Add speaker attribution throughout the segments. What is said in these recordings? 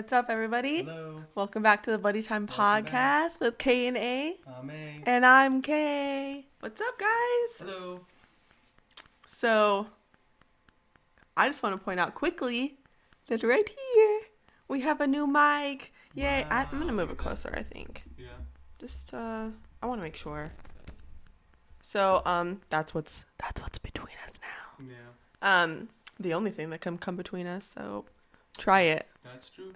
Speaker 1: What's up, everybody?
Speaker 2: Hello.
Speaker 1: Welcome back to the Buddy Time
Speaker 2: Welcome back.
Speaker 1: podcast with K and A.
Speaker 2: May.
Speaker 1: And I'm Kay. What's up, guys?
Speaker 2: Hello.
Speaker 1: So, I just want to point out quickly that right here we have a new mic. Yay!
Speaker 2: Wow,
Speaker 1: I'm gonna move
Speaker 2: look
Speaker 1: it
Speaker 2: at that.
Speaker 1: closer. I think.
Speaker 2: Yeah.
Speaker 1: Just I want to make sure. So that's what's between us now.
Speaker 2: Yeah.
Speaker 1: The only thing that can come between us. So, try it.
Speaker 2: That's true.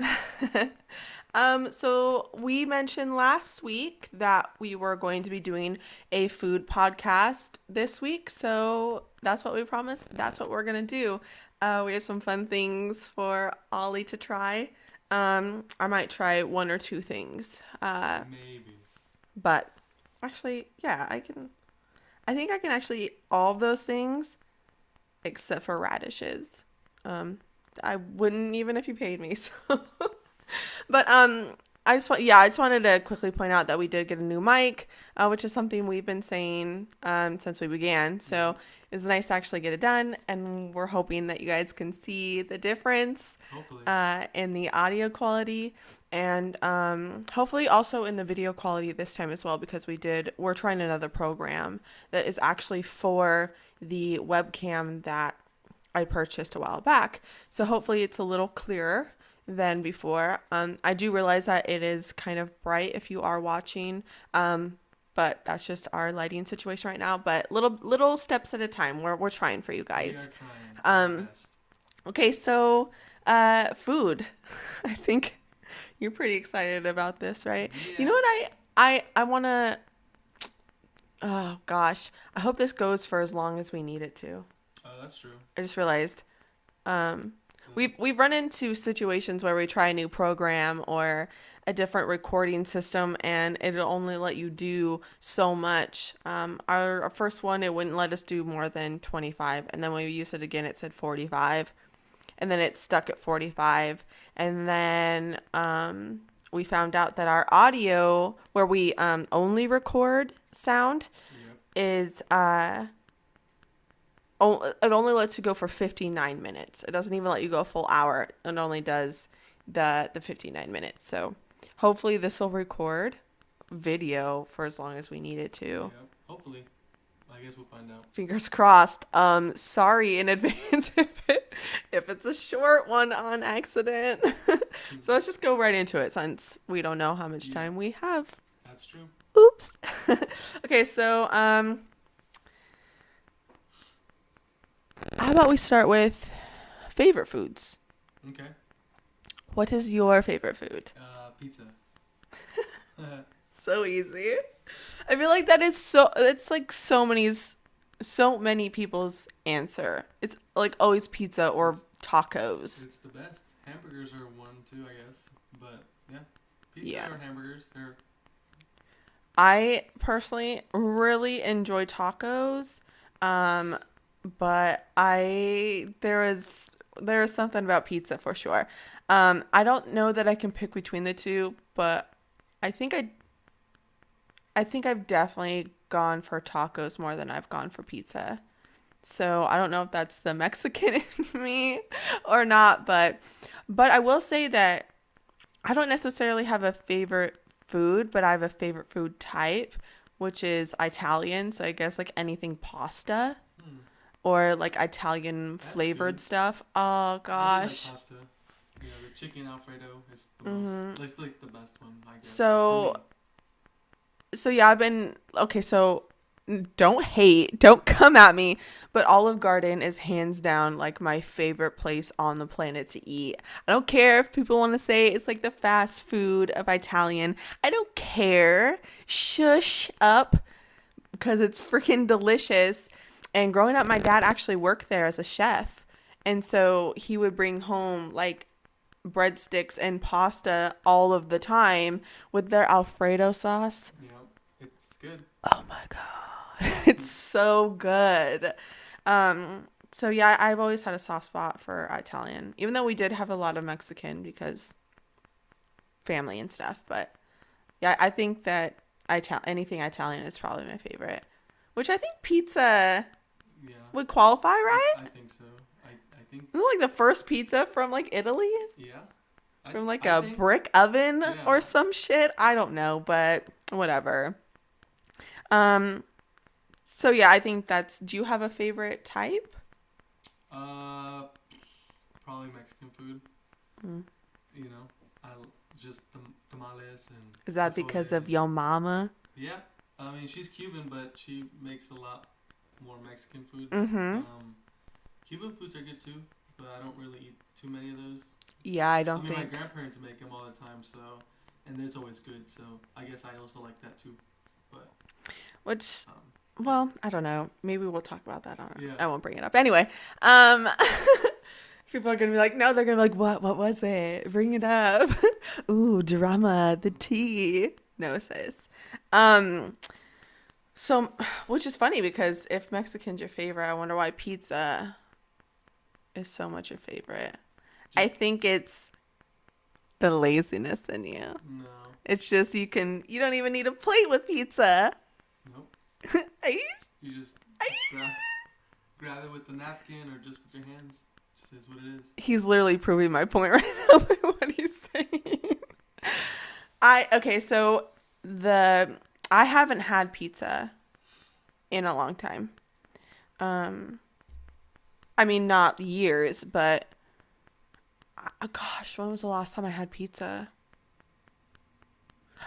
Speaker 1: So we mentioned last week that we were going to be doing a food podcast this week. So that's what we promised. That's what we're going to do. We have some fun things for Ollie to try. I might try one or two things.
Speaker 2: Maybe.
Speaker 1: But actually, yeah, I think I can actually eat all of those things except for radishes. I wouldn't even if you paid me. So But I just wanted to quickly point out that we did get a new mic, which is something we've been saying since we began. So it was nice to actually get it done, and we're hoping that you guys can see the difference
Speaker 2: Hopefully.
Speaker 1: in the audio quality, and hopefully also in the video quality this time as well, because we're trying another program that is actually for the webcam that I purchased a while back. So hopefully it's a little clearer than before. I do realize that it is kind of bright if you are watching, but that's just our lighting situation right now. But little steps at a time. We're trying for you
Speaker 2: We are
Speaker 1: guys.
Speaker 2: trying our best.
Speaker 1: Okay, so food. I think you're pretty excited about this, right?
Speaker 2: Yeah.
Speaker 1: You know what I want to. Oh gosh, I hope this goes for as long as we need it to.
Speaker 2: Oh, that's true.
Speaker 1: I just realized. We've run into situations where we try a new program or a different recording system, and it'll only let you do so much. Our first one, it wouldn't let us do more than 25, and then when we used it again, it said 45, and then it stuck at 45, and then we found out that our audio, where we only record sound,
Speaker 2: Yep.
Speaker 1: is it only lets you go for 59 minutes. It doesn't even let you go a full hour. It only does the 59 minutes. So hopefully this will record video for as long as we need it to.
Speaker 2: Yep. Hopefully. I guess we'll find out.
Speaker 1: Fingers crossed. Sorry in advance if it's a short one on accident. So let's just go right into it since we don't know how much time we have.
Speaker 2: That's true.
Speaker 1: Oops. Okay, so how about we start with favorite foods?
Speaker 2: Okay.
Speaker 1: What is your favorite food?
Speaker 2: Pizza.
Speaker 1: So easy. I feel like it's like so many people's answer. It's like always pizza or tacos.
Speaker 2: It's the best. Hamburgers are one too, I guess. But yeah. Pizza
Speaker 1: Yeah.
Speaker 2: or hamburgers, they're
Speaker 1: I personally really enjoy tacos. But there is something about pizza for sure. I don't know that I can pick between the two, but I think I've definitely gone for tacos more than I've gone for pizza. So I don't know if that's the Mexican in me or not, but I will say that I don't necessarily have a favorite food, but I have a favorite food type, which is Italian. So I guess like anything pasta or like Italian
Speaker 2: That's
Speaker 1: flavored
Speaker 2: good.
Speaker 1: stuff. Oh
Speaker 2: I do like
Speaker 1: gosh.
Speaker 2: pasta. Yeah, the chicken Alfredo is the most. It's like the best one, I guess.
Speaker 1: So
Speaker 2: for me.
Speaker 1: yeah, so don't come at me, but Olive Garden is hands down like my favorite place on the planet to eat. I don't care if people want to say it's like the fast food of Italian. I don't care. Shush up, because it's freaking delicious. And growing up, my dad actually worked there as a chef. And so he would bring home like breadsticks and pasta all of the time with their Alfredo sauce.
Speaker 2: Yep. It's good.
Speaker 1: Oh my God. It's so good. So yeah, I've always had a soft spot for Italian, even though we did have a lot of Mexican because family and stuff. But yeah, I think that anything Italian is probably my favorite, which I think pizza
Speaker 2: Yeah.
Speaker 1: would qualify, right?
Speaker 2: I think so. I think
Speaker 1: Isn't it like the first pizza from like Italy?
Speaker 2: yeah.
Speaker 1: from like
Speaker 2: I
Speaker 1: a
Speaker 2: think,
Speaker 1: brick oven or
Speaker 2: yeah.
Speaker 1: some shit. I don't know, but whatever. Um, so yeah, I think that's. Do you have a favorite type?
Speaker 2: Uh, Probably Mexican food.
Speaker 1: Mm.
Speaker 2: You know, I just tamales and
Speaker 1: Is that because
Speaker 2: pozole.
Speaker 1: of your mama?
Speaker 2: Yeah, I mean she's Cuban, but she makes a lot more Mexican foods.
Speaker 1: Mm-hmm.
Speaker 2: Cuban foods are good too, but I don't really eat too many of those.
Speaker 1: Yeah, I
Speaker 2: I
Speaker 1: don't
Speaker 2: mean, my
Speaker 1: think.
Speaker 2: grandparents make them all the time, so and there's always good. So I guess I also like that too. But
Speaker 1: Which,
Speaker 2: yeah,
Speaker 1: well, I don't know. Maybe we'll talk about that.
Speaker 2: yeah.
Speaker 1: I won't bring it up anyway. Um, people are gonna be like, no, they're gonna be like, what? What was it? Bring it up. Ooh, drama. The tea. No, sis. Um, so, which is funny because if Mexican's your favorite, I wonder why pizza is so much your favorite. I
Speaker 2: Just
Speaker 1: think it's the laziness in you.
Speaker 2: no,
Speaker 1: It's just you don't even need a plate with pizza.
Speaker 2: nope.
Speaker 1: Are you?
Speaker 2: You just grab grab it with the napkin or just with your hands. Just is what it is.
Speaker 1: He's literally proving my point right now by what he's saying. So the I haven't had pizza in a long time. Um, I mean not years, but gosh, when was the last time I had pizza?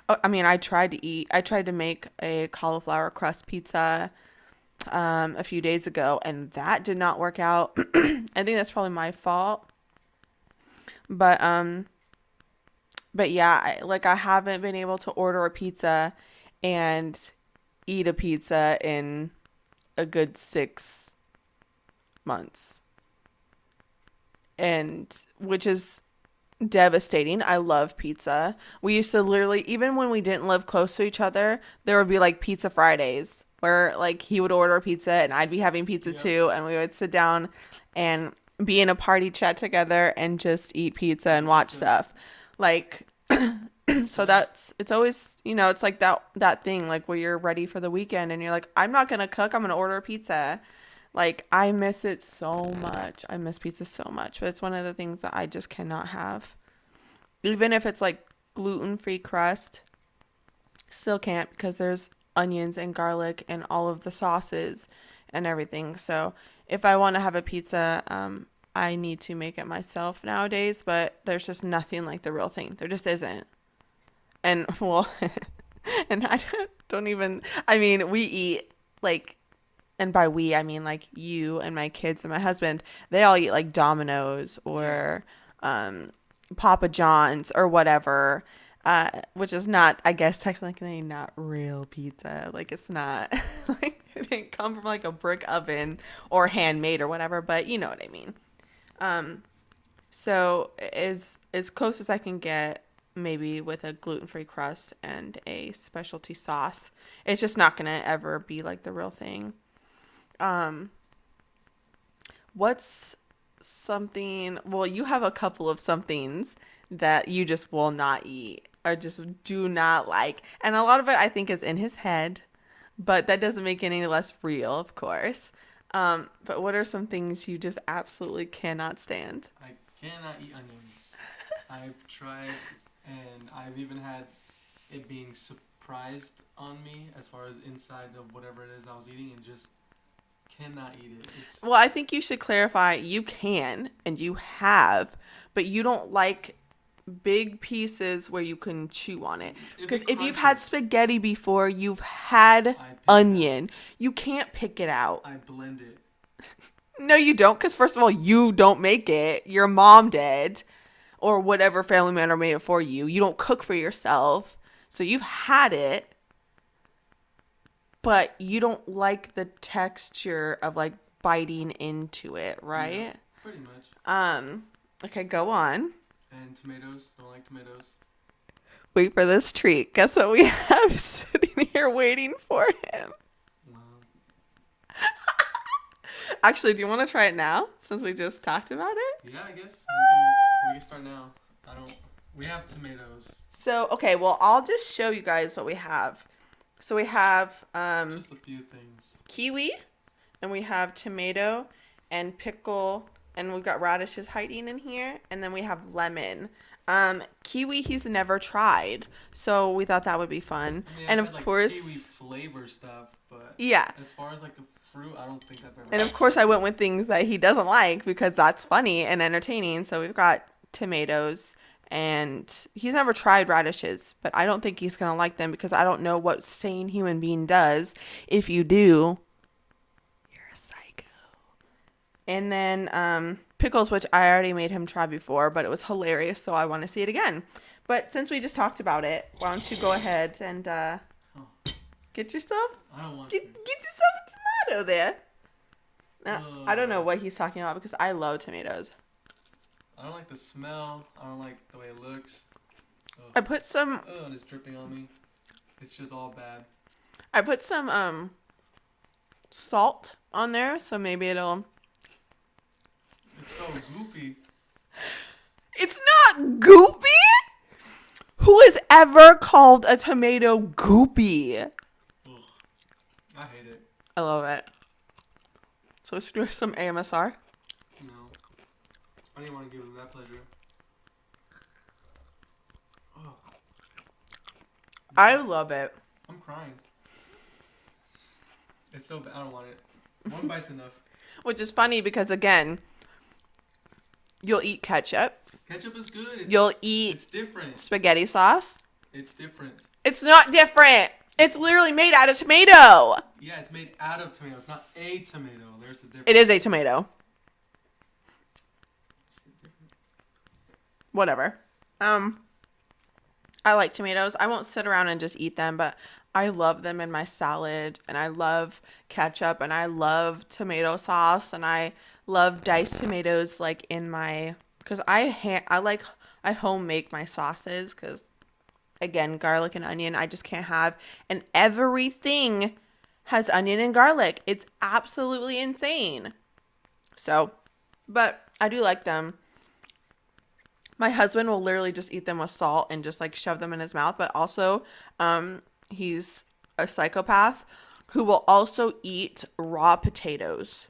Speaker 1: Oh, I mean, I tried to make a cauliflower crust pizza a few days ago, and that did not work out. I think that's probably my fault. But yeah, I haven't been able to order a pizza and eat a pizza in a good 6 months, and which is devastating. I love pizza. We used to literally, even when we didn't live close to each other, there would be like pizza Fridays where like he would order pizza and I'd be having pizza
Speaker 2: Yep.
Speaker 1: too, and we would sit down and be in a party chat together and just eat pizza and watch
Speaker 2: Pizza.
Speaker 1: stuff. Like
Speaker 2: It's the
Speaker 1: so
Speaker 2: best.
Speaker 1: it's always, it's like that thing like where you're ready for the weekend and you're like, I'm not going to cook, I'm going to order a pizza. Like I miss it so much. I miss pizza so much, but it's one of the things that I just cannot have. Even if it's like gluten-free crust, still can't because there's onions and garlic and all of the sauces and everything. So if I want to have a pizza, I need to make it myself nowadays, but there's just nothing like the real thing. There just isn't. And well, and I don't even, I mean, we eat like, and by we, I mean like you and my kids and my husband, they all eat like Domino's
Speaker 2: Yeah.
Speaker 1: or um, Papa John's or whatever, which is not, I guess, technically not real pizza. Like it's not, like it didn't come from like a brick oven or handmade or whatever, but you know what I mean. Um, so as close as I can get, maybe with a gluten-free crust and a specialty sauce. It's just not gonna ever be like the real thing. Um, what's something? Well, you have a couple of somethings that you just will not eat or just do not like, and a lot of it I think is in his head, but that doesn't make it any less real, of course. But what are some things you just absolutely cannot stand?
Speaker 2: I cannot eat onions. I've tried, and I've even had it being surprised on me as far as inside of whatever it is I was eating, and just cannot eat it. It's
Speaker 1: Well, I think you should clarify you can and you have, but you don't like big pieces where you can chew on it.
Speaker 2: if
Speaker 1: Because
Speaker 2: it
Speaker 1: if you've had
Speaker 2: crunches,
Speaker 1: spaghetti before, you've had
Speaker 2: I pick it out.
Speaker 1: onion. You can't pick it out.
Speaker 2: I blend it.
Speaker 1: No, you don't. Because first of all, you don't make it. Your mom did, or whatever family member made it for you. You don't cook for yourself. So you've had it, but you don't like the texture of like biting into it,
Speaker 2: Yeah,
Speaker 1: right?
Speaker 2: pretty much.
Speaker 1: Okay, go on.
Speaker 2: And tomatoes. Don't like tomatoes.
Speaker 1: Wait for this treat. Guess what we have sitting here waiting for him?
Speaker 2: Well,
Speaker 1: Actually, do you want to try it now since we just talked about it?
Speaker 2: yeah, I guess we can start now. I don't. We have tomatoes.
Speaker 1: So, okay, well, I'll just show you guys what we have. So we have
Speaker 2: Just a few things.
Speaker 1: kiwi, and we have tomato and pickle, and we've got radishes hiding in here, and then we have lemon. Kiwi he's never tried, so we thought that would be fun.
Speaker 2: I mean,
Speaker 1: And
Speaker 2: I've
Speaker 1: of
Speaker 2: had like
Speaker 1: course,
Speaker 2: kiwi flavor stuff, but
Speaker 1: yeah.
Speaker 2: as far as like a fruit, I don't think I've ever
Speaker 1: And of course, I
Speaker 2: actually.
Speaker 1: went with things that he doesn't like because that's funny and entertaining. So we've got tomatoes, and he's never tried radishes, but I don't think he's gonna like them because I don't know what sane human being does. If you do, you're a psycho. And then pickles, which I already made him try before, but it was hilarious, so I want to see it again. But since we just talked about it, why don't you go ahead and
Speaker 2: Oh,
Speaker 1: get yourself
Speaker 2: I don't want
Speaker 1: get
Speaker 2: to.
Speaker 1: yourself a tomato there. Now, I don't know
Speaker 2: Ugh.
Speaker 1: what he's talking about because I love tomatoes.
Speaker 2: I don't like the smell. I don't like the way it looks.
Speaker 1: I put some
Speaker 2: Oh, and it's dripping on me. It's just all bad.
Speaker 1: I put some salt on there, so maybe it'll.
Speaker 2: It's so goopy.
Speaker 1: It's not goopy. Who has ever called a tomato goopy?
Speaker 2: Ugh. I hate it.
Speaker 1: I love it. So let's do some AMSR.
Speaker 2: No. I didn't want to give him that pleasure. Oh,
Speaker 1: I love it.
Speaker 2: I'm crying. It's so bad. I don't want it. One bite's enough.
Speaker 1: Which is funny because again, you'll eat ketchup,
Speaker 2: Ketchup is good.
Speaker 1: you'll eat
Speaker 2: It's different.
Speaker 1: spaghetti sauce.
Speaker 2: It's different.
Speaker 1: It's not different. It's literally made out of tomato.
Speaker 2: Yeah, it's made out of tomato. It's not a tomato. There's a difference.
Speaker 1: It is a tomato.
Speaker 2: It's different.
Speaker 1: Whatever. I like tomatoes. I won't sit around and just eat them, but I love them in my salad, and I love ketchup, and I love tomato sauce, and I love diced tomatoes like in my because I home make my sauces because again garlic and onion I just can't have, and everything has onion and garlic. It's absolutely insane. So, but I do like them. My husband will literally just eat them with salt and just like shove them in his mouth, but also he's a psychopath who will also eat raw potatoes.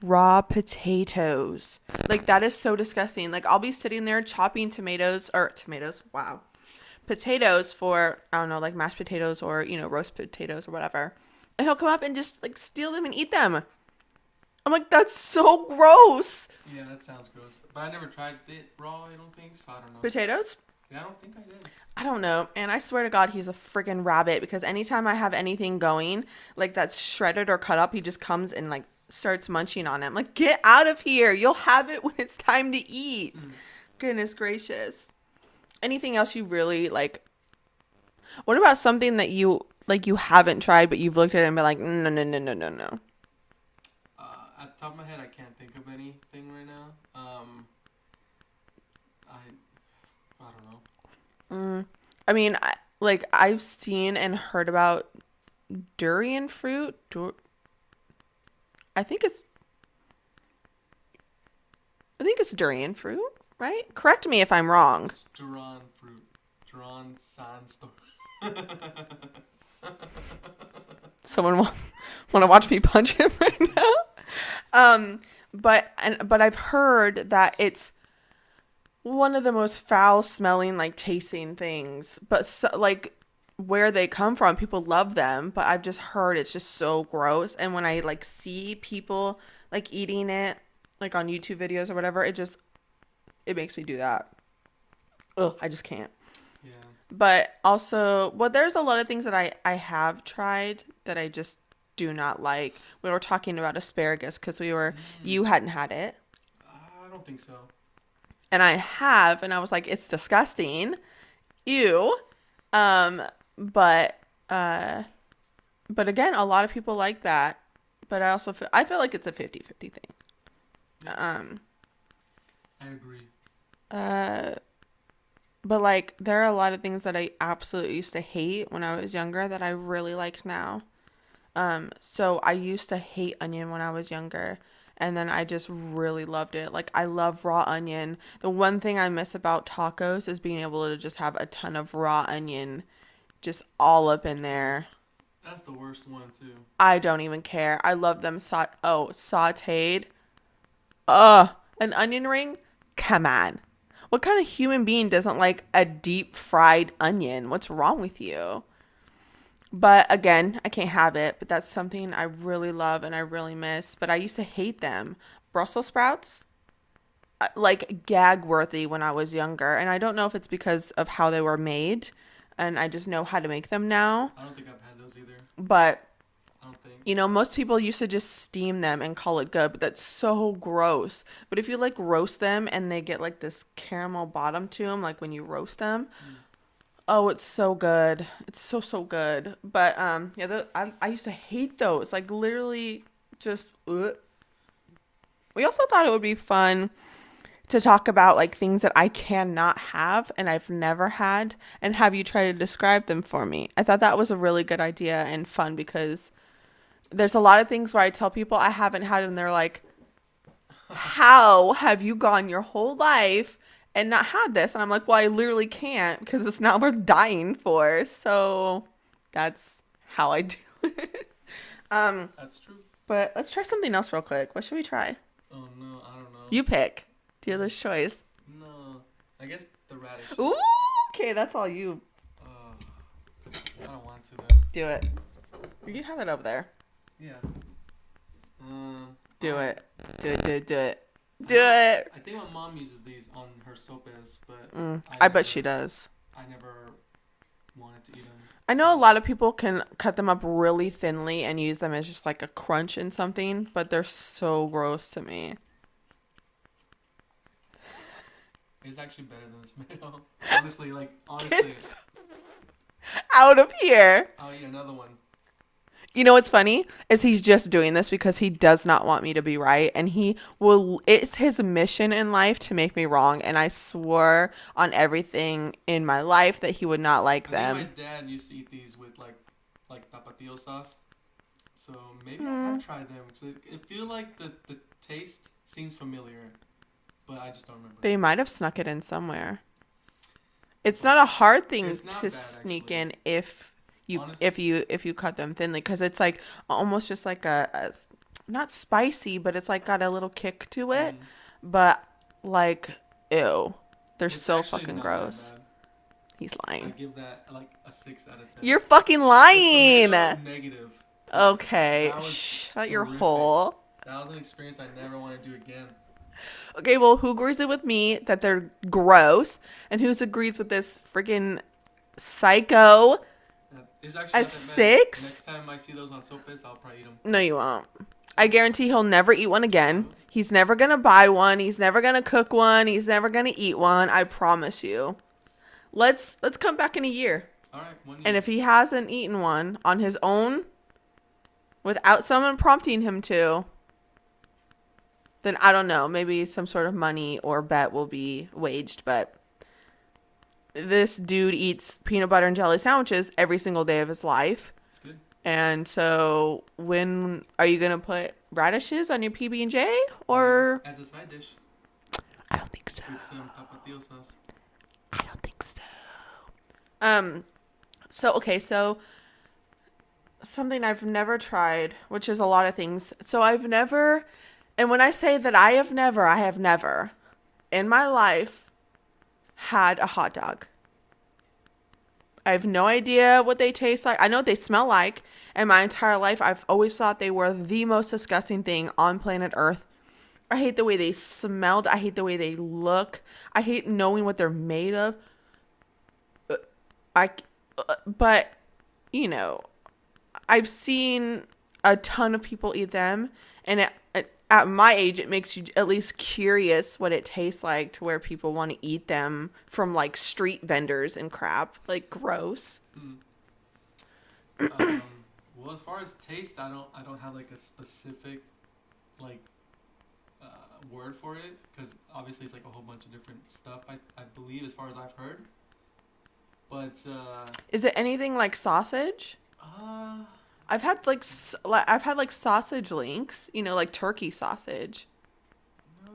Speaker 1: Raw potatoes. Like that is so disgusting. Like I'll be sitting there chopping tomatoes, wow. Potatoes for I don't know, like mashed potatoes or, roast potatoes or whatever. And he'll come up and just like steal them and eat them. I'm like, that's so gross.
Speaker 2: Yeah, that sounds gross. But I never tried it raw, I don't think, so I don't know.
Speaker 1: Potatoes?
Speaker 2: Yeah, I don't think I did.
Speaker 1: I don't know. And I swear to God, he's a freaking rabbit because anytime I have anything going, like that's shredded or cut up, he just comes and like starts munching on it. I'm like, get out of here. You'll have it when it's time to eat. Goodness gracious. Anything else you really like? What about something that you haven't tried, but you've looked at it and been like, no, no, no, no, no, no.
Speaker 2: At the top of my head, I can't think of anything right now. I don't know.
Speaker 1: I mean, I've seen and heard about durian fruit. I think it's durian fruit, right? Correct me if I'm wrong.
Speaker 2: It's Duran fruit. Duran sandstone.
Speaker 1: Someone want to watch me punch him right now? But I've heard that it's one of the most foul smelling, like tasting things. But so, like where they come from, people love them. But I've just heard it's just so gross. And when I like see people like eating it, like on YouTube videos or whatever, it makes me do that. Ugh, I just can't.
Speaker 2: Yeah.
Speaker 1: But also, well, there's a lot of things that I have tried that I just do not like. We were talking about asparagus because you hadn't had it.
Speaker 2: I don't think so.
Speaker 1: And I have, and I was like, it's disgusting. Ew. But again, a lot of people like that. But I feel like it's a 50-50 thing.
Speaker 2: I agree.
Speaker 1: But like there are a lot of things that I absolutely used to hate when I was younger that I really like now. So I used to hate onion when I was younger, and then I just really loved it. Like I love raw onion. The one thing I miss about tacos is being able to just have a ton of raw onion just all up in there.
Speaker 2: That's the worst one too.
Speaker 1: I don't even care. I love them sauteed. Ugh, an onion ring? Come on. What kind of human being doesn't like a deep fried onion? What's wrong with you? But again, I can't have it. But that's something I really love and I really miss. But I used to hate them. Brussels sprouts, like gag worthy when I was younger. And I don't know if it's because of how they were made and I just know how to make them now.
Speaker 2: I don't think I've had those either.
Speaker 1: But,
Speaker 2: I don't think.
Speaker 1: most people used to just steam them and call it good, but that's so gross. But if you like roast them and they get like this caramel bottom to them, like when you roast them,
Speaker 2: Mm.
Speaker 1: oh, it's so good. It's so so good. But yeah, I used to hate those. Like literally, just. Ugh. We also thought it would be fun to talk about like things that I cannot have and I've never had, and have you try to describe them for me. I thought that was a really good idea and fun because there's a lot of things where I tell people I haven't had, and they're like, "How have you gone your whole life and not had this?" And I'm like, "Well, I literally can't because it's not worth dying for." So that's how I do it. Um,
Speaker 2: That's true.
Speaker 1: but let's try something else real quick. What should we try?
Speaker 2: Oh no, I don't know.
Speaker 1: You pick. Dealer's choice.
Speaker 2: No, I guess the radish.
Speaker 1: Ooh, okay, that's all you.
Speaker 2: I don't want to though.
Speaker 1: Do it. You have it over there.
Speaker 2: Yeah.
Speaker 1: Do
Speaker 2: I-
Speaker 1: it. Do it. Do it. Do it. Do it.
Speaker 2: I think my mom uses these on her sopes, but
Speaker 1: I bet she does.
Speaker 2: I never wanted to eat them.
Speaker 1: I know a lot of people can cut them up really thinly and use them as just like a crunch in something, but they're so gross to me.
Speaker 2: It's actually better than the tomato. Honestly, honestly,
Speaker 1: Out of here.
Speaker 2: I'll eat another one.
Speaker 1: You know what's funny is he's just doing this because he does not want me to be right, and it's his mission in life to make me wrong, and I swore on everything in my life that he would not like
Speaker 2: I
Speaker 1: them.
Speaker 2: think my dad used to eat these with like tapatio sauce. So maybe I'll try them because I feel like the taste seems familiar, but I just don't remember.
Speaker 1: They might have snuck it in somewhere. It's not a hard thing
Speaker 2: It's not
Speaker 1: to
Speaker 2: bad,
Speaker 1: sneak
Speaker 2: actually.
Speaker 1: in if you
Speaker 2: Honestly.
Speaker 1: if you cut them thinly, because it's like almost just like not spicy, but it's like got a little kick to it.
Speaker 2: Mm.
Speaker 1: But like, ew, they're
Speaker 2: It's
Speaker 1: so
Speaker 2: actually
Speaker 1: fucking
Speaker 2: not
Speaker 1: gross.
Speaker 2: that bad.
Speaker 1: He's
Speaker 2: I
Speaker 1: lying.
Speaker 2: give that like a 6 out of 10.
Speaker 1: You're fucking
Speaker 2: The
Speaker 1: lying.
Speaker 2: tomato, negative.
Speaker 1: Okay,
Speaker 2: That was
Speaker 1: shut your
Speaker 2: horrific.
Speaker 1: hole.
Speaker 2: That was an experience I never want to do again.
Speaker 1: Okay, well, who agrees with me that they're gross, and who agrees with this freaking psycho?
Speaker 2: It's actually
Speaker 1: A
Speaker 2: not that bad.
Speaker 1: 6?
Speaker 2: Next time I see those on sopes, I'll probably eat them.
Speaker 1: No, you won't. I guarantee he'll never eat one again. He's never gonna buy one. He's never gonna cook one. He's never gonna eat one. I promise you. Let's come back in a year,
Speaker 2: All right, one
Speaker 1: and
Speaker 2: year.
Speaker 1: if he hasn't eaten one on his own, without someone prompting him to, then I don't know. Maybe some sort of money or bet will be waged. But this dude eats peanut butter and jelly sandwiches every single day of his life.
Speaker 2: It's good.
Speaker 1: And so, when are you gonna put radishes on your PB and J, or
Speaker 2: As a side dish
Speaker 1: I don't think so.
Speaker 2: with some tapatio sauce.
Speaker 1: I don't think so. So okay, so something I've never tried, which is a lot of things. So I've never, and when I say that I have never in my life had a hot dog. I have no idea what they taste like. I know what they smell like. And my entire life, I've always thought they were the most disgusting thing on planet Earth. I hate the way they smelled. I hate the way they look. I hate knowing what they're made of. But, I've seen a ton of people eat them. And at my age, it makes you at least curious what it tastes like to where people want to eat them from like street vendors and crap. Like, gross.
Speaker 2: Well, as far as taste, I don't have like a specific like word for it because obviously it's like a whole bunch of different stuff. I believe as far as I've heard, but
Speaker 1: Is it anything like sausage? I've had like sausage links, like turkey sausage.
Speaker 2: no,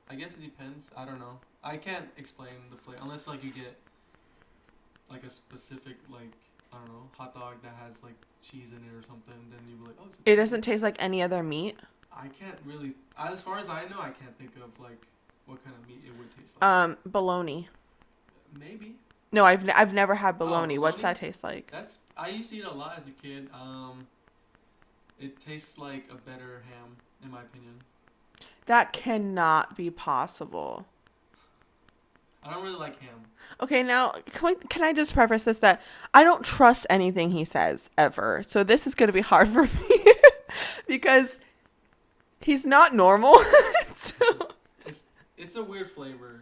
Speaker 2: I guess it depends. I don't know. I can't explain the flavor unless like you get like a specific like I don't know hot dog that has like cheese in it or something. Then you be like, oh, it's
Speaker 1: It doesn't taste like any other meat.
Speaker 2: I can't really. As far as I know, I can't think of like what kind of meat it would taste like.
Speaker 1: Bologna.
Speaker 2: Maybe.
Speaker 1: No, I've never had
Speaker 2: Oh,
Speaker 1: bologna. What's
Speaker 2: bologna?
Speaker 1: that taste like?
Speaker 2: I used to eat a lot as a kid. It tastes like a better ham, in my opinion.
Speaker 1: That cannot be possible.
Speaker 2: I don't really like ham.
Speaker 1: Okay, now can I just preface this that I don't trust anything he says ever. So this is going to be hard for me because he's not normal. So
Speaker 2: It's a weird flavor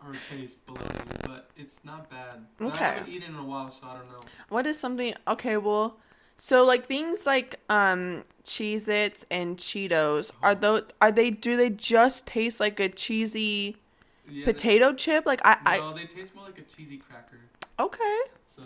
Speaker 2: or taste, bologna, but it's not bad. But I
Speaker 1: okay.
Speaker 2: haven't eaten in a while, so I don't know.
Speaker 1: What is something okay, well, so like things like Cheez-Its and Cheetos, are they do they just taste like a cheesy
Speaker 2: Yeah,
Speaker 1: potato chip? Like
Speaker 2: no, they taste more like a cheesy cracker.
Speaker 1: okay.
Speaker 2: So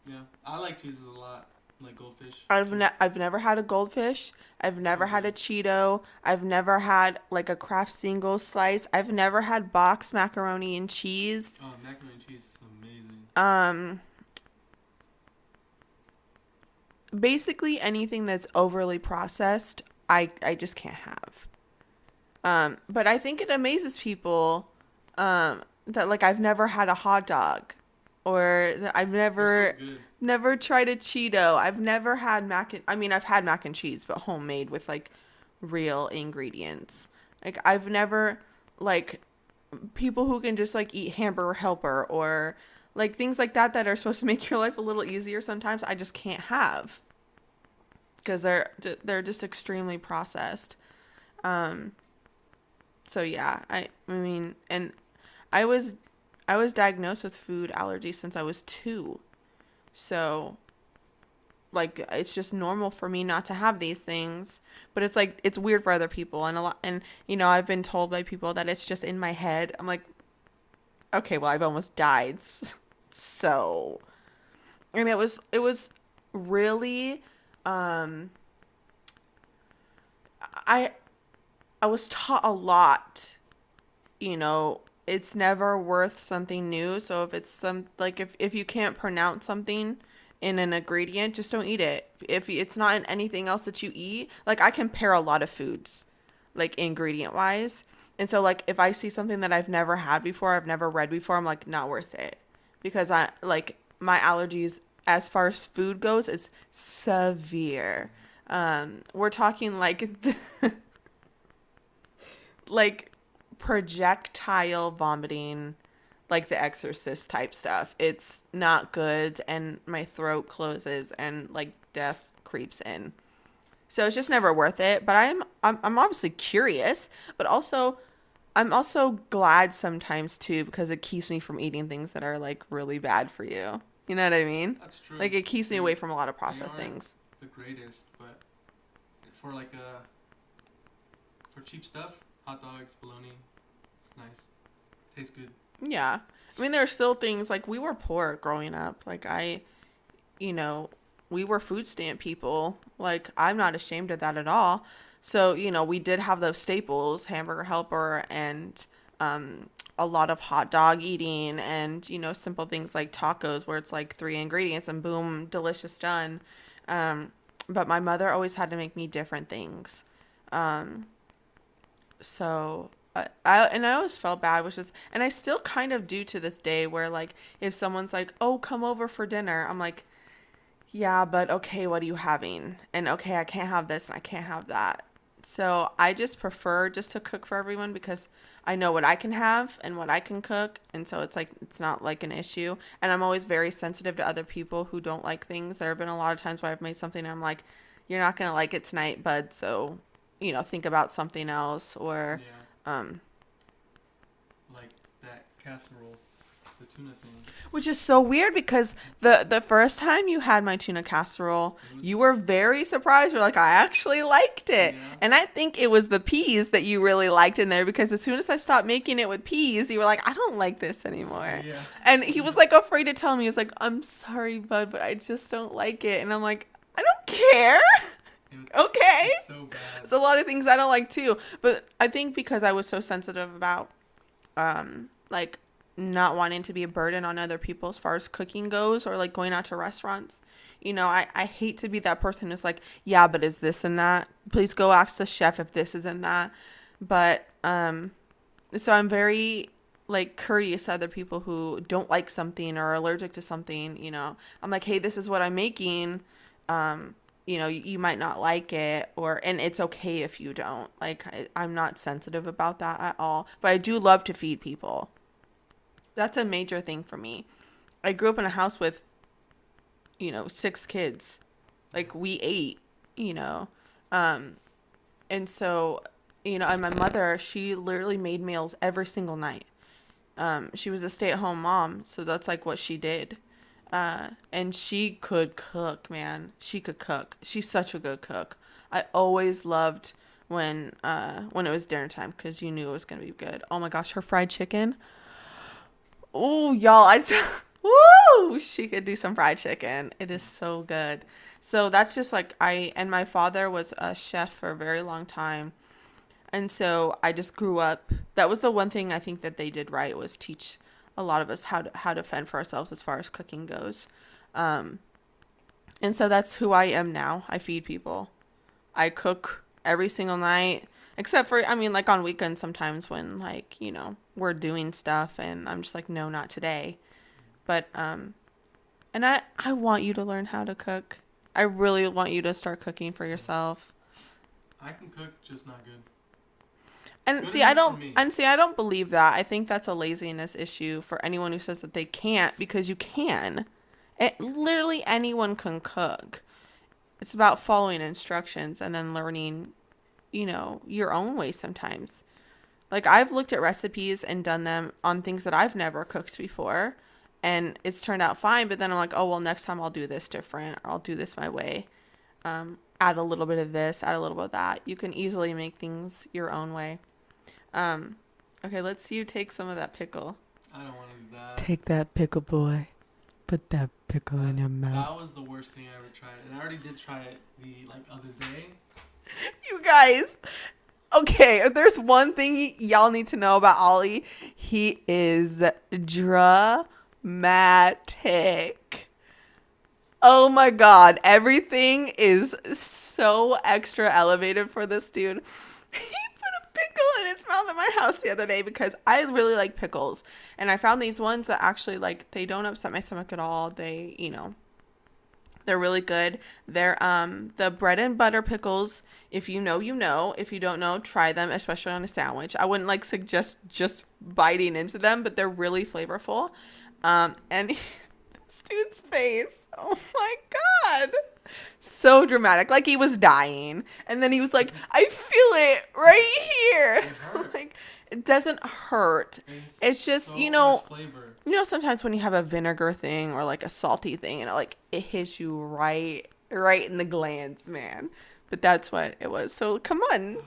Speaker 2: yeah, I like cheeses a lot, like goldfish.
Speaker 1: I've never had a goldfish. I've never had a Cheeto. I've never had like a Kraft single slice. I've never had box macaroni and cheese.
Speaker 2: Oh, macaroni and cheese is amazing.
Speaker 1: Basically anything that's overly processed, I just can't have. But I think it amazes people that like I've never had a hot dog or that I've
Speaker 2: They're so good.
Speaker 1: never tried a Cheeto. I've never had I've had mac and cheese, but homemade with like real ingredients. Like I've never like people who can just like eat Hamburger Helper or like things like that are supposed to make your life a little easier sometimes. I just can't have because they're just extremely processed. Um, so yeah, I mean, and I was I was diagnosed with food allergy since I was 2. So like it's just normal for me not to have these things, but it's like it's weird for other people and a lot and I've been told by people that it's just in my head. I'm like, okay, well, I've almost died. So, and it was really um I I was taught a lot, it's never worth something new. So if it's if you can't pronounce something in an ingredient, just don't eat it. If it's not in anything else that you eat, like I compare a lot of foods, like ingredient wise. And so like if I see something that I've never had before, I've never read before, I'm like not worth it. Because I like my allergies as far as food goes is severe. We're talking like like projectile vomiting, like the exorcist type stuff. It's not good and my throat closes and like death creeps in. So it's just never worth it, but I'm obviously curious, but also I'm also glad sometimes too because it keeps me from eating things that are like really bad for you. You know what I mean?
Speaker 2: That's true.
Speaker 1: Like it keeps me away from a lot of
Speaker 2: They
Speaker 1: processed
Speaker 2: aren't
Speaker 1: things.
Speaker 2: the greatest, but for like for cheap stuff, hot dogs, bologna, it's nice. Tastes good.
Speaker 1: Yeah. I mean, there are still things like we were poor growing up. Like you know, we were food stamp people. Like I'm not ashamed of that at all. So, we did have those staples, Hamburger Helper and a lot of hot dog eating and, simple things like tacos where it's like 3 ingredients and boom, delicious done. But my mother always had to make me different things. Um, so I always felt bad, which is, and I still kind of do to this day where like if someone's like, "Oh, come over for dinner." I'm like, "Yeah, but okay, what are you having?" And okay, I can't have this and I can't have that. So I just prefer just to cook for everyone because I know what I can have and what I can cook, and so it's like it's not like an issue. And I'm always very sensitive to other people who don't like things. There have been a lot of times where I've made something and I'm like, "You're not gonna like it tonight, bud. So, think about something else." Or
Speaker 2: Yeah,
Speaker 1: um,
Speaker 2: like that casserole, the tuna thing.
Speaker 1: which is so weird because the first time you had my tuna casserole,
Speaker 2: It was
Speaker 1: you were very surprised. You're like, I actually liked it.
Speaker 2: yeah,
Speaker 1: And I think it was the peas that you really liked in there because as soon as I stopped making it with peas, you were like, I don't like this anymore.
Speaker 2: yeah.
Speaker 1: And he was like afraid to tell me. He was like, I'm sorry, bud, but I just don't like it. And I'm like, I don't care. Okay.
Speaker 2: It's so bad.
Speaker 1: There's a lot of things I don't like too. But I think because I was so sensitive about like not wanting to be a burden on other people as far as cooking goes or like going out to restaurants. I hate to be that person who's like, yeah, but is this and that? Please go ask the chef if this is and that. But So I'm very like courteous to other people who don't like something or are allergic to something, you know. I'm like, "Hey, this is what I'm making. Um, you know, you might not like it or and it's okay if you don't." Like I'm not sensitive about that at all, but I do love to feed people. That's a major thing for me. I grew up in a house with, you know, 6 kids. Like we ate, you know. Um, and so, you know, and my mother, she literally made meals every single night. She was a stay-at-home mom, so that's like what she did. And she could cook, man. She could cook. She's such a good cook. I always loved when it was dinner time because you knew it was gonna be good. Oh my gosh, her fried chicken. Oh, y'all, woo! She could do some fried chicken. It is so good. So that's just like and my father was a chef for a very long time. And so I just grew up. That was the one thing I think that they did right was teach a lot of us how to fend for ourselves as far as cooking goes. Um, and so that's who I am now. I feed people. I cook every single night, except for I mean, like on weekends sometimes when like you know we're doing stuff and I'm just like no, not today. But and I want you to learn how to cook. I really want you to start cooking for yourself.
Speaker 2: I can cook, just not good.
Speaker 1: And
Speaker 2: Good
Speaker 1: see, I
Speaker 2: enough for
Speaker 1: don't
Speaker 2: me.
Speaker 1: and see, I don't believe that. I think that's a laziness issue for anyone who says that they can't because you can. Literally anyone can cook. It's about following instructions and then learning, you know, your own way sometimes. Like I've looked at recipes and done them on things that I've never cooked before and it's turned out fine, but then I'm like, "Oh, well, next time I'll do this different or I'll do this my way." Add a little bit of this, add a little bit of that. You can easily make things your own way. Um, okay, let's see you take some of that pickle.
Speaker 2: I don't want to do that.
Speaker 1: Take that pickle, boy. Put that pickle
Speaker 2: That
Speaker 1: in your mouth.
Speaker 2: that was the worst thing I ever tried, and I already did try it the like other day.
Speaker 1: You guys, okay, if there's one thing y'all need to know about Ollie, he is dramatic. Oh my god, everything is so extra elevated for this dude. He put a pickle in his mouth at my house the other day because I really like pickles. And I found these ones that actually like they don't upset my stomach at all. They, you know, they're really good. They're the bread and butter pickles. If you know, you know. If you don't know, try them, especially on a sandwich. I wouldn't like suggest just biting into them, but they're really flavorful. And this dude's face. Oh my god. So dramatic. Like he was dying. And then he was like, I feel it right here.
Speaker 2: It hurt.
Speaker 1: Like it doesn't hurt.
Speaker 2: And
Speaker 1: It's just,
Speaker 2: so much flavor.
Speaker 1: sometimes when you have a vinegar thing or like a salty thing and it hits you right in the glands, man. But that's what it was. So come on.
Speaker 2: Me,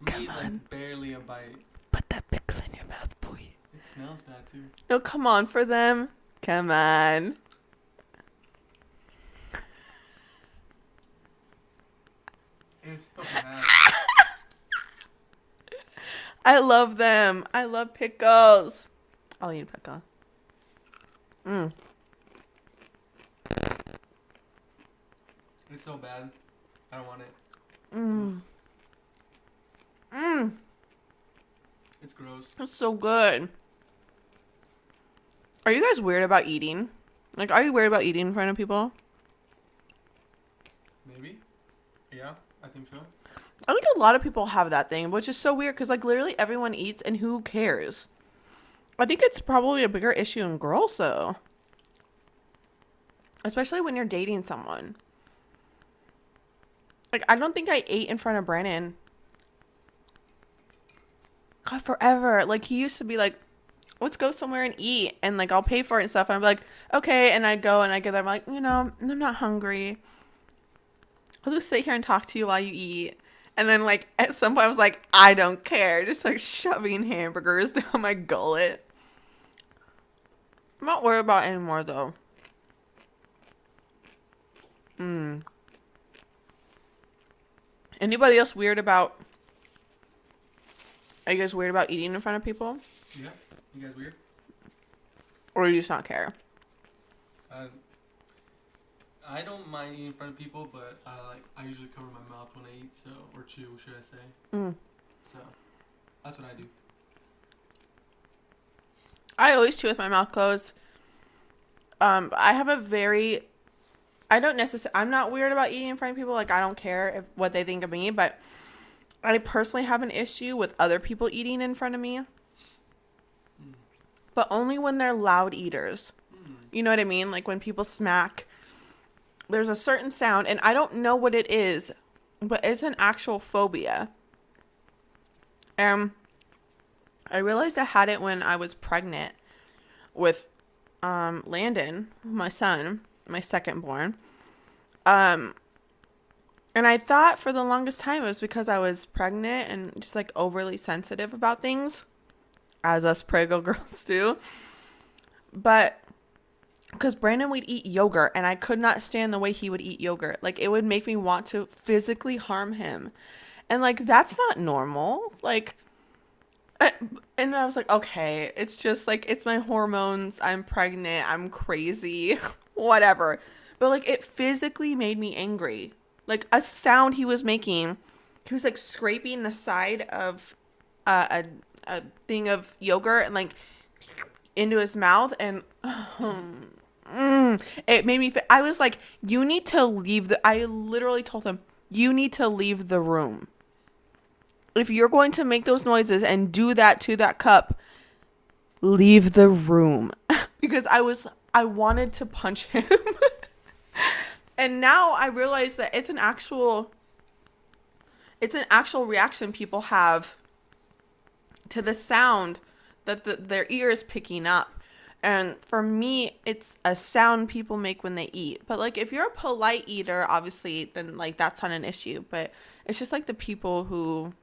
Speaker 1: Come
Speaker 2: like
Speaker 1: on.
Speaker 2: barely a bite.
Speaker 1: Put that pickle in your mouth, boy.
Speaker 2: It smells bad too.
Speaker 1: No, come on for them. Come on.
Speaker 2: It's so bad.
Speaker 1: I love them. I love pickles. I'll eat a pickle. Mm.
Speaker 2: It's so bad. I don't want it.
Speaker 1: Mm. Mm.
Speaker 2: It's gross.
Speaker 1: That's so good. Are you guys weird about eating? Like, are you weird about eating in front of people?
Speaker 2: Maybe. Yeah, I think so.
Speaker 1: I think a lot of people have that thing, which is so weird because, like, literally everyone eats and who cares? I think it's probably a bigger issue in girls, though. Especially when you're dating someone. Like, I don't think I ate in front of Brandon. God, forever. Like, he used to be like, let's go somewhere and eat. And, like, I'll pay for it and stuff. And I'm like, okay. And I'd go and I get there. I'm like, I'm not hungry. I'll just sit here and talk to you while you eat. And then, like, at some point, I was like, I don't care. Just, like, shoving hamburgers down my gullet. I'm not worried about it anymore, though. Anybody else weird about... Are you guys weird about eating in front of people?
Speaker 2: Yeah. You guys weird?
Speaker 1: Or do you just not care?
Speaker 2: I don't mind eating in front of people, but I usually cover my mouth when I eat, so or chew, should I say?
Speaker 1: Mm.
Speaker 2: So that's what I do.
Speaker 1: I always chew with my mouth closed. I have a very, I don't necessarily, I'm not weird about eating in front of people. Like, I don't care if what they think of me, but I personally have an issue with other people eating in front of me,
Speaker 2: Mm.
Speaker 1: but only when they're loud eaters.
Speaker 2: Mm.
Speaker 1: You know what I mean? Like when people smack, there's a certain sound, and I don't know what it is, but it's an actual phobia. Um, I realized I had it when I was pregnant with Landon, my son, my second born. Um, and I thought for the longest time it was because I was pregnant and just like overly sensitive about things, as us prego girls do. But because Brandon would eat yogurt and I could not stand the way he would eat yogurt. Like it would make me want to physically harm him. And like that's not normal. Like and I was like, okay, it's just like it's my hormones. I'm pregnant. I'm crazy. Whatever. But like it physically made me angry. Like a sound he was making, he was like scraping the side of a thing of yogurt and like into his mouth and it made me I was like, you need to leave the I literally told him, you need to leave the room. If you're going to make those noises and do that to that cup, leave the room. Because I wanted to punch him. And now I realize that it's an actual reaction people have to the sound that their ear is picking up. And for me, it's a sound people make when they eat. But like if you're a polite eater, obviously, then like that's not an issue. But it's just like the people who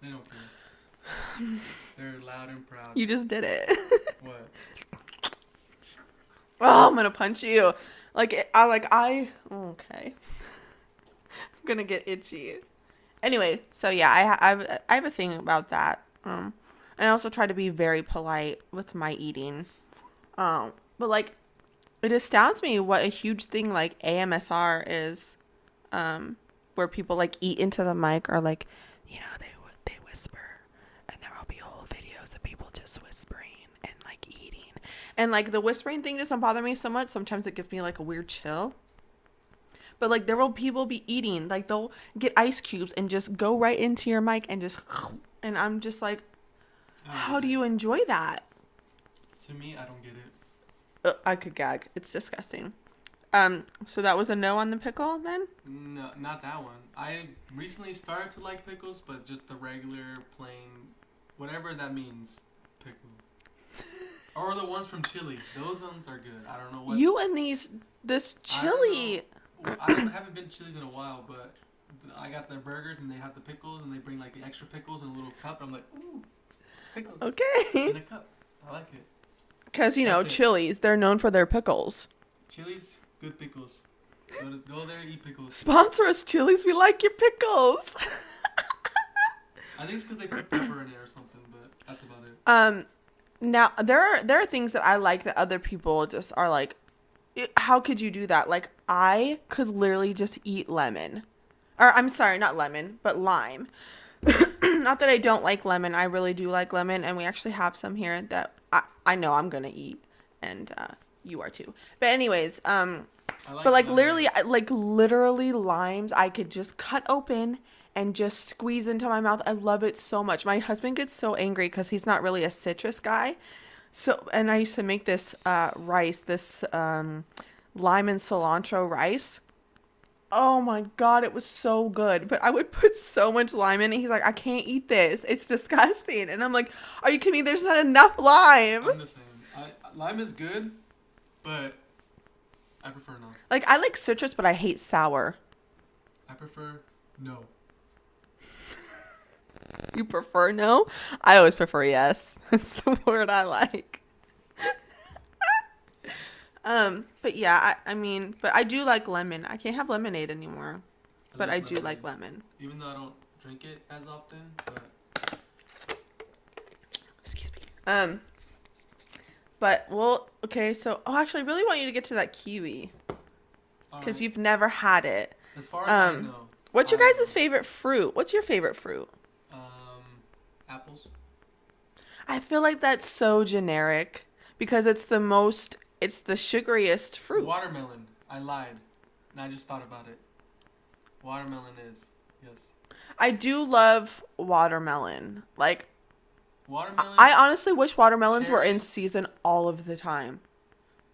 Speaker 2: They don't care. They're loud and proud.
Speaker 1: you just did it.
Speaker 2: What?
Speaker 1: Oh, I'm gonna punch you. Like I okay. I'm gonna get itchy. Anyway, so yeah, I have a thing about that. And I also try to be very polite with my eating. But like, it astounds me what a huge thing like AMSR is. Where people like eat into the mic or like, you know, they whisper, and there will be whole videos of people just whispering and like eating. And like the whispering thing doesn't bother me so much. Sometimes it gives me like a weird chill. But like there will people be eating, like they'll get ice cubes and just go right into your mic and just, and I'm just like, how do you enjoy that?
Speaker 2: To me, I don't get it.
Speaker 1: I could gag. It's disgusting. So that was a no on the pickle then?
Speaker 2: No, not that one. I recently started to like pickles, but just the regular, plain, whatever that means, pickle. Or the ones from Chili. Those ones are good. I don't know what.
Speaker 1: You and this chili.
Speaker 2: I haven't been to Chili's in a while, but I got their burgers and they have the pickles and they bring like the extra pickles in a little cup. I'm like, ooh, pickles.
Speaker 1: Okay.
Speaker 2: In a cup. I like it.
Speaker 1: Because, you know, Chili's, they're known for their pickles.
Speaker 2: Chili's, good pickles. Go there, eat pickles.
Speaker 1: Sponsor us, Chili's. We like your pickles.
Speaker 2: I think it's because they put pepper in it or something, but that's about it.
Speaker 1: Now there are things that I like that other people just are like, how could you do that? Like I could literally just eat lemon, or I'm sorry, not lemon, but lime. Not that I don't like lemon. I really do like lemon, and we actually have some here that I know I'm gonna eat, and you are too. But anyways, but like lemon. literally limes, I could just cut open and just squeeze into my mouth. I love it so much. My husband gets so angry because he's not really a citrus guy. So, and I used to make this rice, this lime and cilantro rice. Oh my God, it was so good. But I would put so much lime in it. He's like, I can't eat this. It's disgusting. And I'm like, are you kidding me? There's not enough lime.
Speaker 2: I'm the same. Lime is good, but I prefer no.
Speaker 1: Like, I like citrus, but I hate sour.
Speaker 2: I prefer no.
Speaker 1: You prefer no? I always prefer yes. That's the word I like. But yeah, I mean, but I do like lemon. I can't have lemonade anymore, but I do like lemon.
Speaker 2: Even though I don't drink it as often, but
Speaker 1: excuse me. But well, okay. So, actually, I really want you to get to that kiwi because you've never had it.
Speaker 2: As far as I know.
Speaker 1: What's your guys' favorite fruit? What's your favorite fruit?
Speaker 2: Apples.
Speaker 1: I feel like that's so generic because it's the sugariest fruit.
Speaker 2: Watermelon. I lied. And I just thought about it. Watermelon is. Yes.
Speaker 1: I do love watermelon. Like,
Speaker 2: Watermelon.
Speaker 1: I honestly wish watermelons were in
Speaker 2: Cherries.
Speaker 1: season all of the time.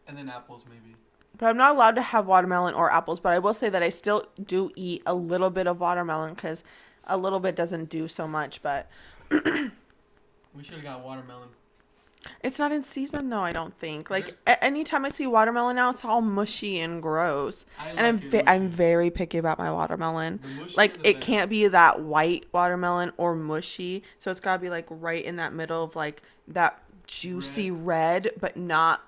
Speaker 2: And then apples, maybe.
Speaker 1: But I'm not allowed to have watermelon or apples. But I will say that I still do eat a little bit of watermelon because a little bit doesn't do so much. But
Speaker 2: We should have got watermelon.
Speaker 1: it's not in season though, I don't think. Like
Speaker 2: There's-
Speaker 1: anytime I see watermelon now, it's all mushy and gross.
Speaker 2: I
Speaker 1: And
Speaker 2: like it
Speaker 1: I'm
Speaker 2: mushy.
Speaker 1: very picky about my watermelon.
Speaker 2: The mushier,
Speaker 1: Like
Speaker 2: the
Speaker 1: it
Speaker 2: better.
Speaker 1: can't be that white watermelon or mushy. So it's got to be like right in that middle of like that juicy red, but not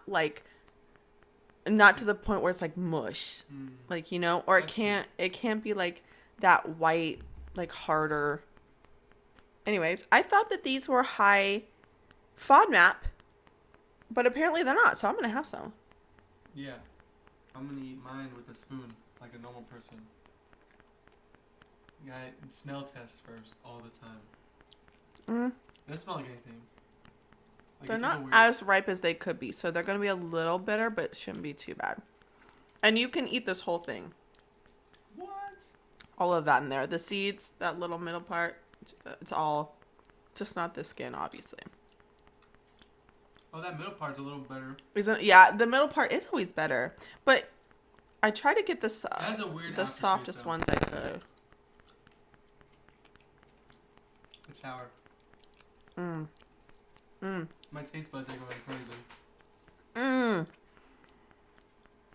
Speaker 1: to the point where it's like mush.
Speaker 2: Mm.
Speaker 1: Like, you know, or
Speaker 2: That's true.
Speaker 1: it can't be like that white, like harder. Anyways, I thought that these were high FODMAP, but apparently they're not. So I'm gonna have some.
Speaker 2: Yeah. I'm gonna eat mine with a spoon, like a normal person. Yeah, smell test first all the time.
Speaker 1: Mm,
Speaker 2: It doesn't smell like anything. Like,
Speaker 1: they're
Speaker 2: it's
Speaker 1: not
Speaker 2: like a weird-
Speaker 1: as ripe as they could be, so they're gonna be a little bitter, but it shouldn't be too bad. And you can eat this whole thing,
Speaker 2: What?
Speaker 1: all of that in there. The seeds, that little middle part, it's all, just not the skin, obviously.
Speaker 2: Oh, that middle part's a little better.
Speaker 1: Isn't? Yeah, the middle part is always better, but I try to get
Speaker 2: It has a weird
Speaker 1: the
Speaker 2: aftertaste,
Speaker 1: softest
Speaker 2: though.
Speaker 1: ones I could.
Speaker 2: It's sour.
Speaker 1: Mm. Mm.
Speaker 2: My taste buds are going crazy.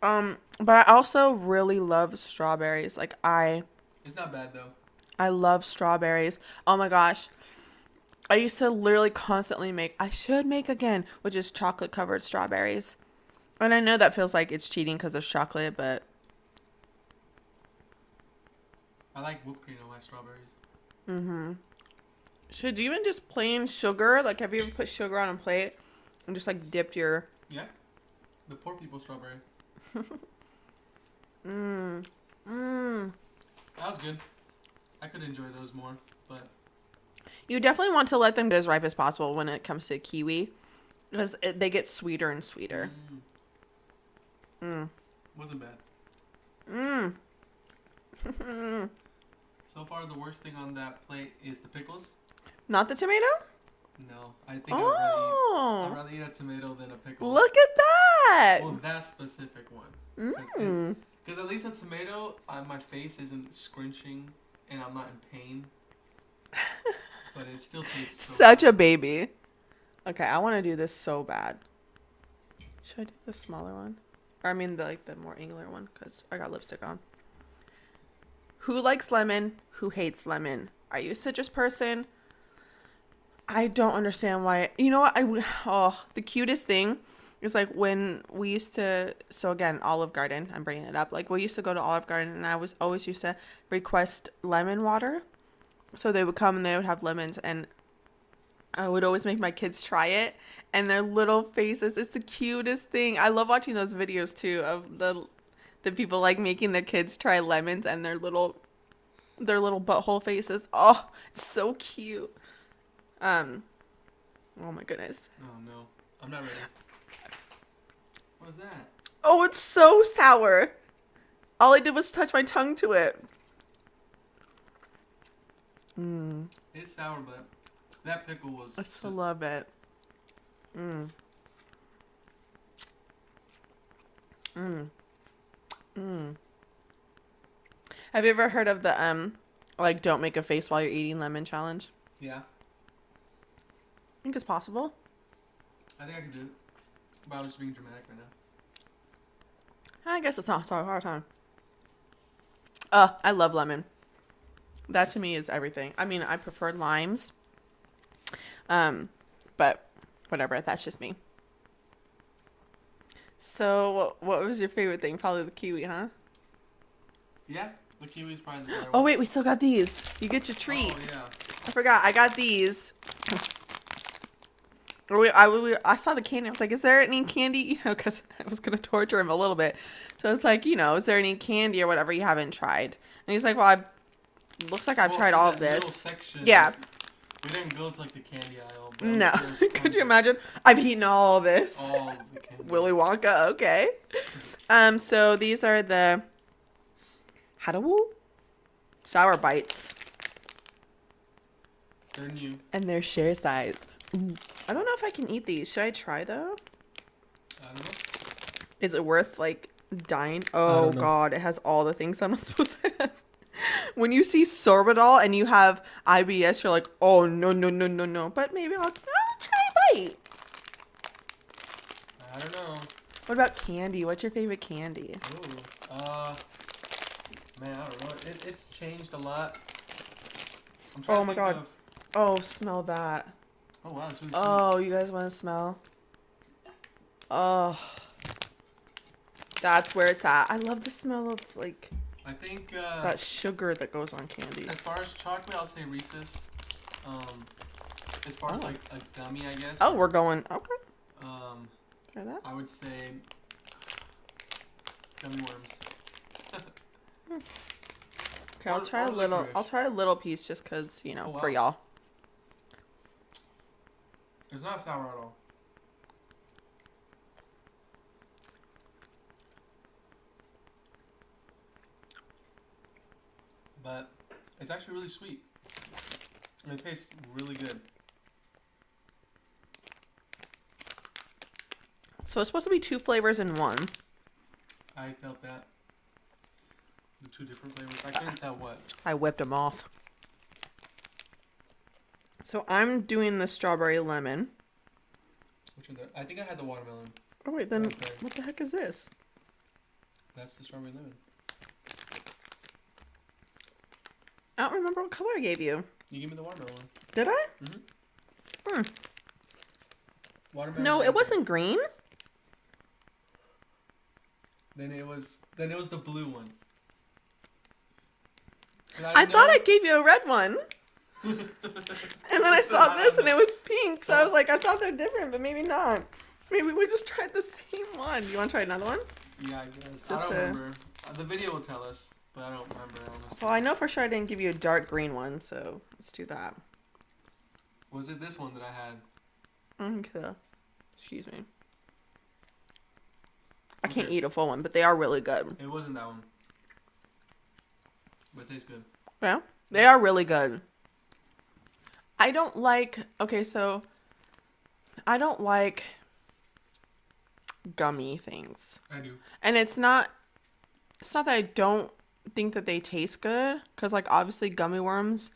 Speaker 1: Mm. But I also really love strawberries. Like
Speaker 2: It's not bad though.
Speaker 1: I love strawberries. Oh my gosh. I used to literally constantly make, I should make again, which is chocolate covered strawberries. And I know that feels like it's cheating because it's chocolate, but
Speaker 2: I like whipped cream on my strawberries.
Speaker 1: mm-hmm. Should you even just plain sugar? Like, have you ever put sugar on a plate and just like dipped your
Speaker 2: Yeah. The poor people strawberry.
Speaker 1: Mmm.
Speaker 2: That was good. I could enjoy those more, but
Speaker 1: You definitely want to let them get as ripe as possible when it comes to kiwi, because they get sweeter and sweeter. Mm.
Speaker 2: wasn't bad.
Speaker 1: Mm.
Speaker 2: So far, the worst thing on that plate is the pickles.
Speaker 1: Not the tomato?
Speaker 2: No, I think I'd
Speaker 1: Oh.
Speaker 2: rather eat a tomato than a pickle.
Speaker 1: Look at that.
Speaker 2: Well, that specific one.
Speaker 1: Mm.
Speaker 2: Because at least a tomato, my face isn't scrunching and I'm not in pain. But it still tastes so
Speaker 1: Such
Speaker 2: good.
Speaker 1: a baby. Okay, I want to do this so bad. Should I do the smaller one? Or I mean the more angular one, because I got lipstick on. Who likes lemon? Who hates lemon? Are you a citrus person? I don't understand why. You know what? The cutest thing is like when we used to. So again, Olive Garden. I'm bringing it up. Like we used to go to Olive Garden, and I was always used to request lemon water. So they would come and they would have lemons, and I would always make my kids try it, and their little faces. It's the cutest thing. I love watching those videos too of the people like making their kids try lemons and their little butthole faces. Oh, it's so cute. Oh my goodness.
Speaker 2: Oh no, I'm not ready. What is that?
Speaker 1: Oh, it's so sour. All I did was touch my tongue to it. Mmm.
Speaker 2: It's sour, but that pickle was.
Speaker 1: I still love it. Mmm. Mmm. Mmm. Have you ever heard of the like don't make a face while you're eating lemon challenge?
Speaker 2: Yeah,
Speaker 1: I think it's possible.
Speaker 2: I think I could do it. But I was just being dramatic right now.
Speaker 1: I guess it's not so hard time. I love lemon. That to me is everything. I mean, I prefer limes. But whatever, that's just me. So, what was your favorite thing? Probably the kiwi, huh?
Speaker 2: Yeah, the kiwi's probably the better
Speaker 1: Oh
Speaker 2: one.
Speaker 1: wait, we still got these. You get your treat.
Speaker 2: Oh yeah.
Speaker 1: I forgot. I got these. I saw the candy. I was like, is there any candy? You know, because I was going to torture him a little bit. So I was like, you know, is there any candy or whatever you haven't tried? And he's like, well, looks like I've tried all of
Speaker 2: that middle
Speaker 1: this.
Speaker 2: section,
Speaker 1: Yeah.
Speaker 2: We didn't go to like the candy aisle. But
Speaker 1: No.
Speaker 2: there's
Speaker 1: Could
Speaker 2: tons
Speaker 1: you
Speaker 2: of-
Speaker 1: imagine? I've eaten all this.
Speaker 2: All the candy.
Speaker 1: Willy Wonka, okay. So these are the Hadawoo Sour Bites.
Speaker 2: They're new.
Speaker 1: And they're share size. Ooh. I don't know if I can eat these. Should I try though?
Speaker 2: I don't know.
Speaker 1: Is it worth like dying?
Speaker 2: I
Speaker 1: Oh
Speaker 2: don't know.
Speaker 1: god, it has all the things I'm not supposed to have. When you see sorbitol and you have IBS, you're like, oh no no no no no. But maybe I'll try a bite.
Speaker 2: I don't know.
Speaker 1: What about candy? What's your favorite candy?
Speaker 2: Ooh. Man, I don't know. It's changed a lot. I'm trying
Speaker 1: Oh
Speaker 2: to
Speaker 1: my
Speaker 2: think
Speaker 1: God.
Speaker 2: of-
Speaker 1: Oh, smell that.
Speaker 2: Oh wow, it's really sweet.
Speaker 1: Oh, you guys want to smell? Oh, that's where it's at. I love the smell of like
Speaker 2: I think
Speaker 1: that sugar that goes on candy.
Speaker 2: as far as chocolate, I'll say Reese's. As far as
Speaker 1: Oh.
Speaker 2: like a gummy, I guess.
Speaker 1: Oh, we're going. Okay, try that.
Speaker 2: I would say gummy worms.
Speaker 1: Okay, I'll
Speaker 2: Or-
Speaker 1: try
Speaker 2: or
Speaker 1: a little.
Speaker 2: licorice.
Speaker 1: I'll try a little piece just cause
Speaker 2: Oh,
Speaker 1: for
Speaker 2: wow.
Speaker 1: y'all.
Speaker 2: It's not sour at all. But it's actually really sweet. And it tastes really good.
Speaker 1: So it's supposed to be 2 flavors in one.
Speaker 2: I felt that. The 2 different flavors. I couldn't tell what.
Speaker 1: I whipped them off. So I'm doing the strawberry lemon.
Speaker 2: Which are the? I think I had the watermelon.
Speaker 1: Oh wait, then
Speaker 2: Okay.
Speaker 1: what the heck is this?
Speaker 2: That's the strawberry lemon.
Speaker 1: I don't remember what color I gave you.
Speaker 2: You gave me the watermelon one.
Speaker 1: Did I?
Speaker 2: Mm-hmm. Watermelon.
Speaker 1: No, it
Speaker 2: and-
Speaker 1: wasn't green.
Speaker 2: Then it was the blue one. And
Speaker 1: I
Speaker 2: know-
Speaker 1: thought I gave you a red one. And then I saw this and it was pink, so I was like, I thought they're different, but maybe not. Maybe we just tried the same one. You want to try another one?
Speaker 2: Yeah, I guess.
Speaker 1: Just
Speaker 2: I don't
Speaker 1: a-
Speaker 2: remember. The video will tell us, but I don't remember honestly.
Speaker 1: Well, I know for sure I didn't give you a dark green one, so let's do that.
Speaker 2: Was it this one that I had?
Speaker 1: Okay. Excuse me. I can't eat a full one, but they are really good.
Speaker 2: It wasn't that one. But it tastes good.
Speaker 1: Yeah, they are really good. I don't like, okay, so I don't like gummy things.
Speaker 2: I do.
Speaker 1: And it's not that I don't think that they taste good, because like obviously gummy worms,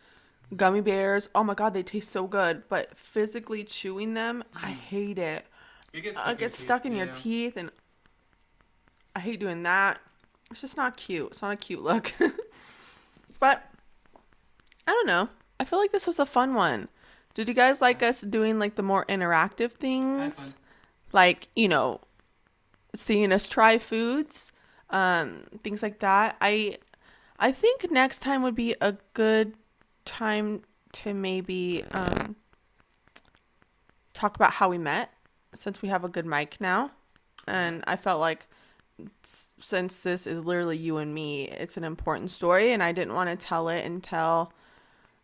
Speaker 1: gummy bears, oh my god, they taste so good, but physically chewing them, I hate it.
Speaker 2: It gets
Speaker 1: It gets stuck in your
Speaker 2: yeah.
Speaker 1: teeth, and I hate doing that. It's just not cute. It's not a cute look. But I don't know. I feel like this was a fun one. Did you guys like us doing like the more interactive
Speaker 2: I had
Speaker 1: things?
Speaker 2: fun.
Speaker 1: Like, seeing us try foods, things like that. I think next time would be a good time to maybe talk about how we met, since we have a good mic now. And I felt like since this is literally you and me, it's an important story, and I didn't want to tell it until,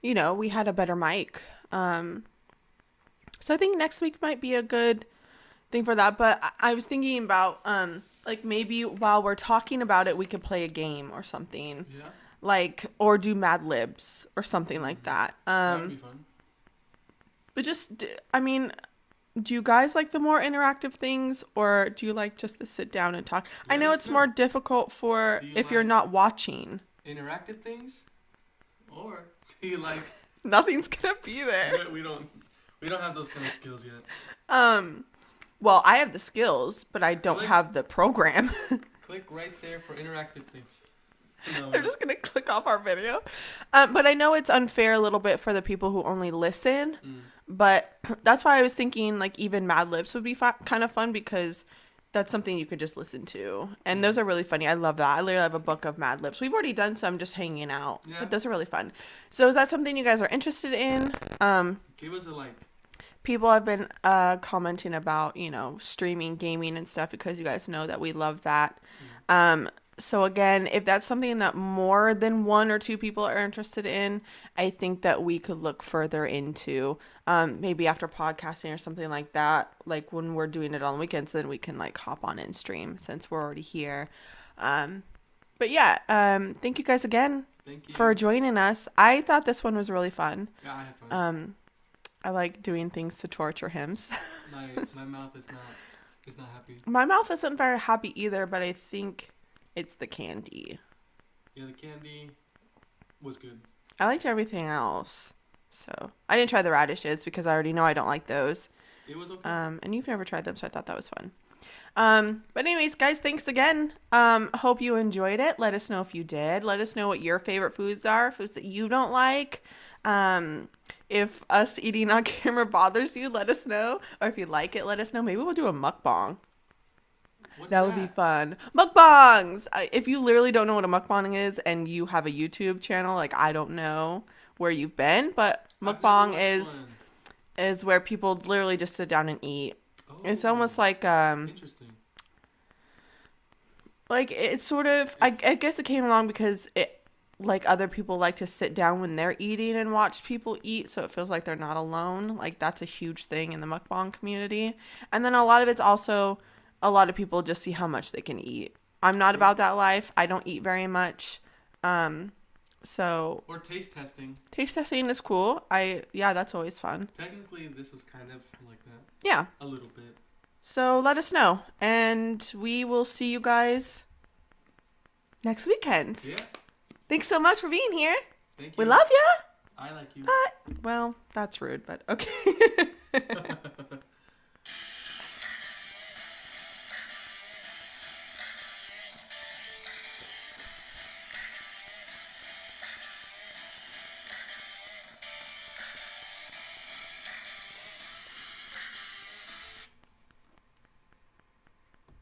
Speaker 1: we had a better mic. So I think next week might be a good thing for that. But I was thinking about, like maybe while we're talking about it, we could play a game or something,
Speaker 2: Yeah.
Speaker 1: like, or do Mad Libs or something like that.
Speaker 2: That would be fun.
Speaker 1: But just, I mean, do you guys like the more interactive things, or do you like just to sit down and talk? I
Speaker 2: Yeah,
Speaker 1: know
Speaker 2: let's
Speaker 1: it's
Speaker 2: do
Speaker 1: more
Speaker 2: it.
Speaker 1: difficult for
Speaker 2: Do you
Speaker 1: if you're
Speaker 2: like-
Speaker 1: not watching.
Speaker 2: Interactive things? Or do you like
Speaker 1: Nothing's gonna be there.
Speaker 2: we don't have those kind of skills yet.
Speaker 1: Well, I have the skills, but I don't
Speaker 2: Click.
Speaker 1: have the program.
Speaker 2: Click right there for interactive things. No,
Speaker 1: I'm just gonna click off our video. But I know it's unfair a little bit for the people who only listen. But that's why I was thinking like even Mad Libs would be kind of fun, because that's something you could just listen to. And those are really funny. I love that. I literally have a book of Mad Libs. We've already done some just hanging out.
Speaker 2: Yeah.
Speaker 1: But those are really fun. So is that something you guys are interested in?
Speaker 2: Give us a like.
Speaker 1: People have been commenting about, streaming, gaming and stuff, because you guys know that we love that. So again, if that's something that more than one or two people are interested in, I think that we could look further into, maybe after podcasting or something like that. Like when we're doing it on weekends, then we can like hop on and stream since we're already here. Um, but yeah, thank you guys again
Speaker 2: Thank you.
Speaker 1: for joining us. I thought this one was really fun.
Speaker 2: Yeah, I had fun.
Speaker 1: I like doing things to torture him.
Speaker 2: My mouth is not happy.
Speaker 1: My mouth isn't very happy either, but I think it's the candy.
Speaker 2: Yeah, the candy was good.
Speaker 1: I liked everything else. So I didn't try the radishes because I already know I don't like those.
Speaker 2: It was okay.
Speaker 1: And you've never tried them, so I thought that was fun. But anyways, guys, thanks again. Hope you enjoyed it. Let us know if you did. Let us know what your favorite foods are, foods that you don't like. If us eating on camera bothers you, let us know. Or if you like it, let us know. Maybe we'll do a mukbang.
Speaker 2: What's
Speaker 1: That would be fun. Mukbangs! If you literally don't know what a mukbang is and you have a YouTube channel, like I don't know where you've been, but
Speaker 2: I've
Speaker 1: mukbang
Speaker 2: never watched
Speaker 1: is where people literally just sit down and eat.
Speaker 2: one.
Speaker 1: It's almost like
Speaker 2: Interesting.
Speaker 1: like it's sort of I guess it came along because it like other people like to sit down when they're eating and watch people eat, so it feels like they're not alone. Like that's a huge thing in the mukbang community. And then a lot of it's also a lot of people just see how much they can eat. I'm not about that life. I don't eat very much. So
Speaker 2: Or taste testing.
Speaker 1: taste testing is cool. Yeah, that's always fun.
Speaker 2: Technically, this was kind of like that.
Speaker 1: Yeah.
Speaker 2: A little bit.
Speaker 1: So let us know. And we will see you guys next weekend.
Speaker 2: Yeah.
Speaker 1: Thanks so much for being here.
Speaker 2: Thank you.
Speaker 1: We love you.
Speaker 2: I like you.
Speaker 1: Well, that's rude, but okay.